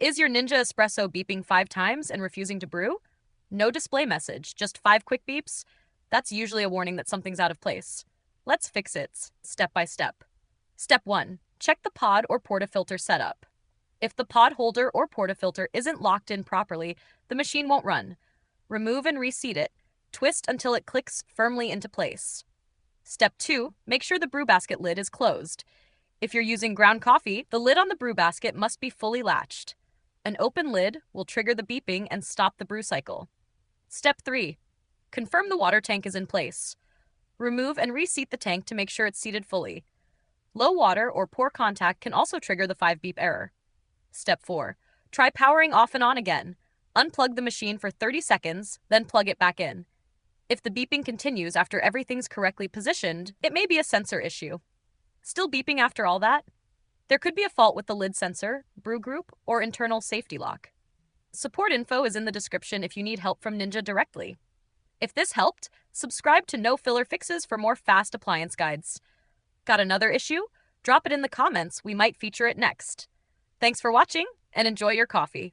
Is your Ninja Espresso beeping 5 times and refusing to brew? No display message, just 5 quick beeps? That's usually a warning that something's out of place. Let's fix it, step by step. Step 1. Check the pod or portafilter setup. If the pod holder or portafilter isn't locked in properly, the machine won't run. Remove and reseat it. Twist until it clicks firmly into place. Step 2. Make sure the brew basket lid is closed. If you're using ground coffee, the lid on the brew basket must be fully latched. An open lid will trigger the beeping and stop the brew cycle. Step 3. Confirm the water tank is in place. Remove and reseat the tank to make sure it's seated fully. Low water or poor contact can also trigger the 5 beep error. Step 4. Try powering off and on again. Unplug the machine for 30 seconds, then plug it back in. If the beeping continues after everything's correctly positioned, it may be a sensor issue. Still beeping after all that? There could be a fault with the lid sensor, brew group, or internal safety lock. Support info is in the description if you need help from Ninja directly. If this helped, subscribe to No Filler Fixes for more fast appliance guides. Got another issue? Drop it in the comments, we might feature it next. Thanks for watching, and enjoy your coffee.